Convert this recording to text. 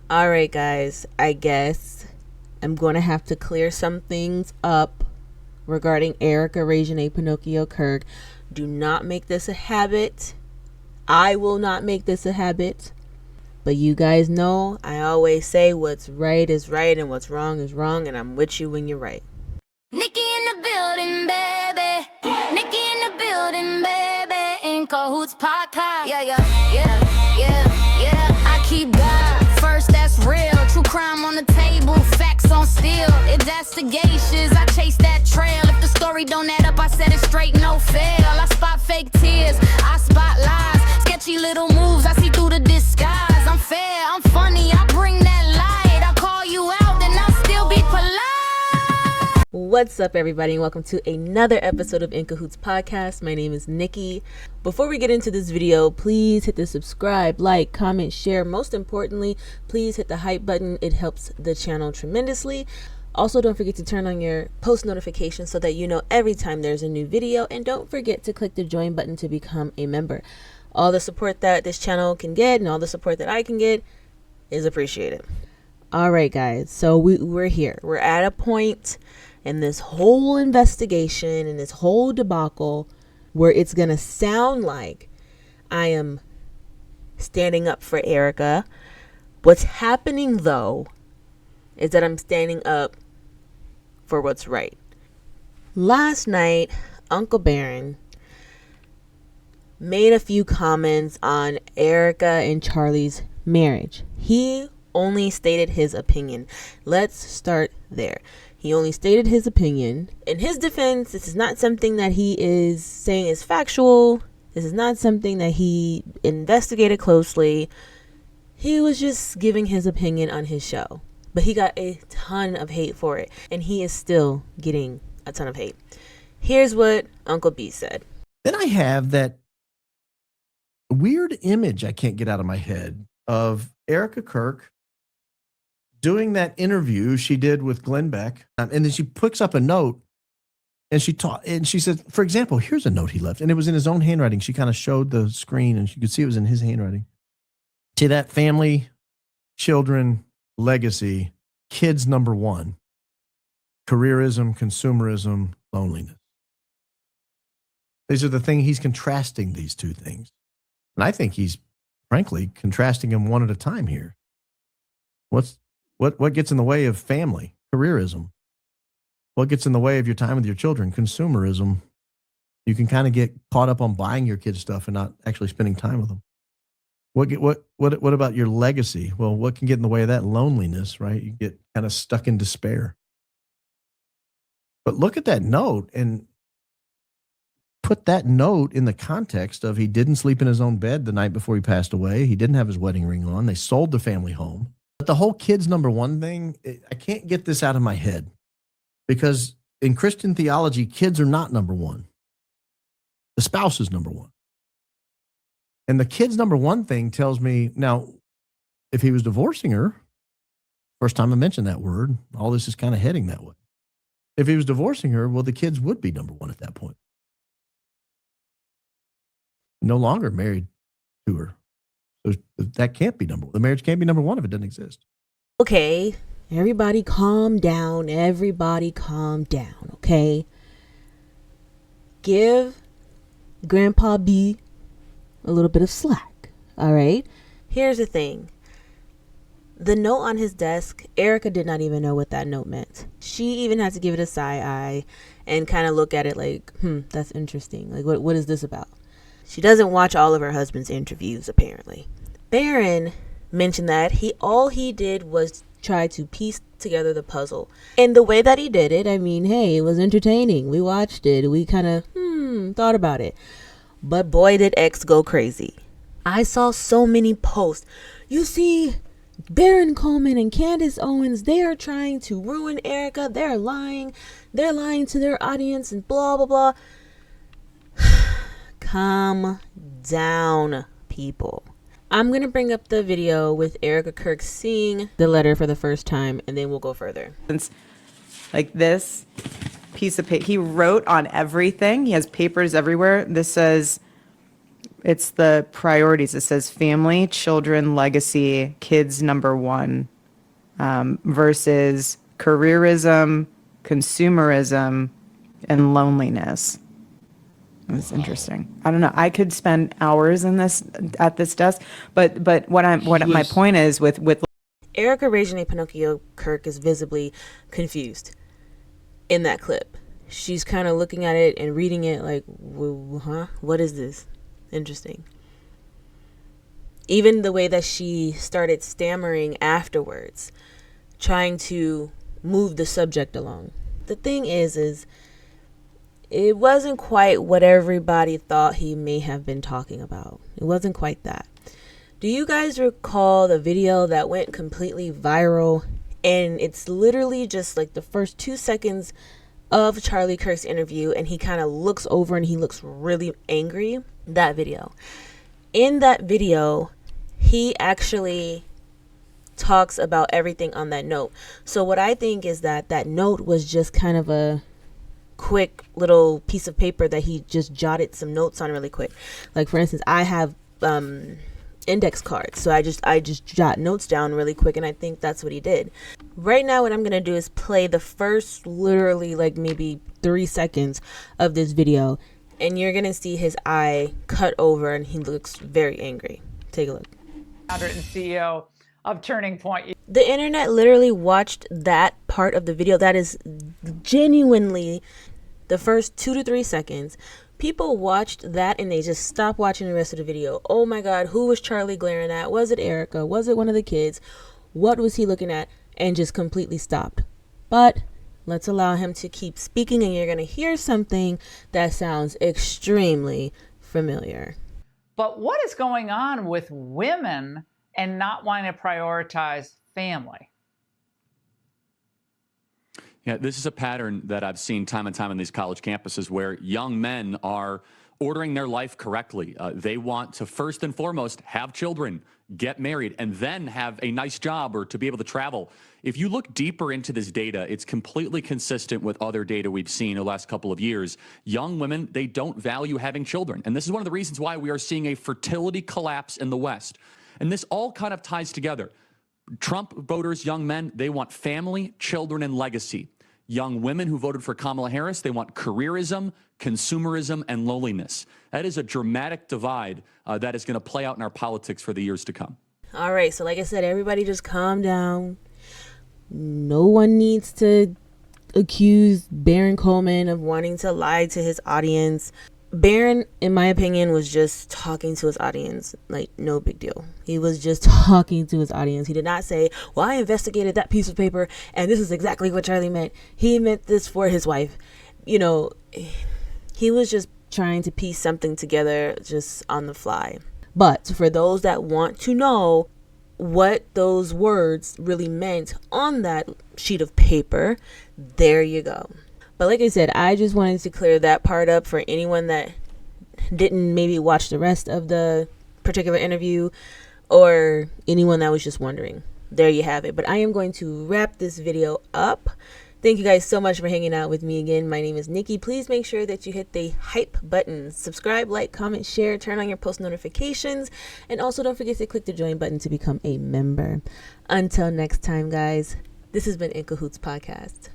All right, guys, I guess I'm going to have to clear some things up regarding Erika Pinocchio Kirk. Do not make this a habit. I will not make this a habit. But you guys know I always say what's right is right and what's wrong is wrong, and I'm with you when you're right. Nikki in the building, baby. Nikki in the building, baby. In Cahoots podcast. Yeah. I keep God first, that's real. True crime on the table, facts on steel. Investigations, I chase that trail. If the story don't add up, I set it straight, no fail. I spot fake tears, I spot lies. Sketchy little moves, I see through the disguise. I'm fair, I'm funny, I bring that light. I call you out, then I'll still be polite. What's up, everybody, and welcome to another episode of In Cahoots Podcast. My name is Nikki. Before we get into this video, please hit the subscribe, like, comment, share. Most importantly, please hit the hype button. It helps the channel tremendously. Also, don't forget to turn on your post notifications so that you know every time there's a new video. And don't forget to click the join button to become a member. All the support that this channel can get and all the support that I can get is appreciated. All right, guys. So we're here. We're at a point in this whole investigation and this whole debacle where it's going to sound like I am standing up for Erika. What's happening, though, is that I'm standing up for what's right. Last night, Uncle Baron made a few comments on Erika and Charlie's marriage. He only stated his opinion. Let's start there. He only stated his opinion. In his defense, this is not something that he is saying is factual. This is not something that he investigated closely. He was just giving his opinion on his show. But he got a ton of hate for it. And he is still getting a ton of hate. Here's what Uncle B said. Then I have that weird image I can't get out of my head of Erika Kirk doing that interview she did with Glenn Beck, and then she picks up a note and she said, for example, here's a note he left, and it was in his own handwriting. She kind of showed the screen and you could see it was in his handwriting. To that family, children, legacy, kids number one, careerism, consumerism, loneliness. These are the things he's contrasting, these two things. And I think he's, frankly, contrasting them one at a time here. What gets in the way of family? Careerism. What gets in the way of your time with your children? Consumerism. You can kind of get caught up on buying your kids stuff and not actually spending time with them. What about your legacy? Well, what can get in the way of that? Loneliness, right? You get kind of stuck in despair. But look at that note and put that note in the context of he didn't sleep in his own bed the night before he passed away. He didn't have his wedding ring on. They sold the family home. But the whole kids number one thing, I can't get this out of my head because in Christian theology, kids are not number one. The spouse is number one. And the kids number one thing tells me, now, if he was divorcing her, first time I mentioned that word, all this is kind of heading that way. If he was divorcing her, well, the kids would be number one at that point. No longer married to her. So that can't be number one. The marriage can't be number one if it doesn't exist. Okay, everybody calm down. Everybody calm down, okay? Give Grandpa B a little bit of slack, all right? Here's the thing. The note on his desk, Erika did not even know what that note meant. She even had to give it a side eye and kind of look at it like, that's interesting. Like, what is this about? She doesn't watch all of her husband's interviews, apparently. Baron mentioned that all he did was try to piece together the puzzle. And the way that he did it, I mean, hey, it was entertaining. We watched it. We kind of, thought about it. But boy, did X go crazy. I saw so many posts. You see, Baron Coleman and Candace Owens, they are trying to ruin Erika. They're lying. They're lying to their audience and blah, blah, blah. Calm down, people. I'm going to bring up the video with Erika Kirk seeing the letter for the first time, and then we'll go further. Like this piece of paper. He wrote on everything. He has papers everywhere. This says, It's the priorities. It says family, children, legacy, kids number one, versus careerism, consumerism, and loneliness. It's interesting. I don't know. I could spend hours in this at this desk, but my point is with Erika Regine Pinocchio Kirk is visibly confused in that clip. She's kind of looking at it and reading it like, huh? What is this? Interesting. Even the way that she started stammering afterwards, trying to move the subject along. The thing is it wasn't quite what everybody thought he may have been talking about. It wasn't quite that. Do you guys recall the video that went completely viral? And it's literally just like the first 2 seconds of Charlie Kirk's interview, and he kind of looks over and he looks really angry. That video. In that video, he actually talks about everything on that note. So what I think is that note was just kind of a quick little piece of paper that he just jotted some notes on really quick. Like, for instance, I have index cards, so I just jot notes down really quick, and I think that's what he did. Right now what I'm gonna do is play the first literally like maybe 3 seconds of this video, and you're gonna see his eye cut over and he looks very angry. Take a look. Founder and CEO of Turning Point. The internet literally watched that part of the video. That is genuinely the first 2 to 3 seconds. People watched that and they just stopped watching the rest of the video. Oh my God, who was Charlie glaring at? Was it Erika? Was it one of the kids? What was he looking at? And just completely stopped. But let's allow him to keep speaking, and you're going to hear something that sounds extremely familiar. But what is going on with women and not wanting to prioritize family? Yeah, this is a pattern that I've seen time and time on these college campuses where young men are ordering their life correctly. They want to first and foremost have children, get married, and then have a nice job or to be able to travel. If you look deeper into this data, it's completely consistent with other data we've seen the last couple of years. Young women, they don't value having children. And this is one of the reasons why we are seeing a fertility collapse in the West. And this all kind of ties together. Trump voters, young men, they want family, children, and legacy. Young women who voted for Kamala Harris, they want careerism, consumerism, and loneliness. That is a dramatic divide that is going to play out in our politics for the years to come. All right, so like I said, everybody just calm down. No one needs to accuse Baron Coleman of wanting to lie to his audience. Baron, in my opinion, was just talking to his audience. Like, no big deal. He was just talking to his audience. He did not say, well, I investigated that piece of paper and this is exactly what Charlie meant. He meant this for his wife. You know, he was just trying to piece something together just on the fly. But for those that want to know what those words really meant on that sheet of paper, there you go. But like I said, I just wanted to clear that part up for anyone that didn't maybe watch the rest of the particular interview, or anyone that was just wondering. There you have it. But I am going to wrap this video up. Thank you guys so much for hanging out with me again. My name is Nikki. Please make sure that you hit the hype button. Subscribe, like, comment, share, turn on your post notifications. And also don't forget to click the join button to become a member. Until next time, guys, this has been In Cahoots Podcast.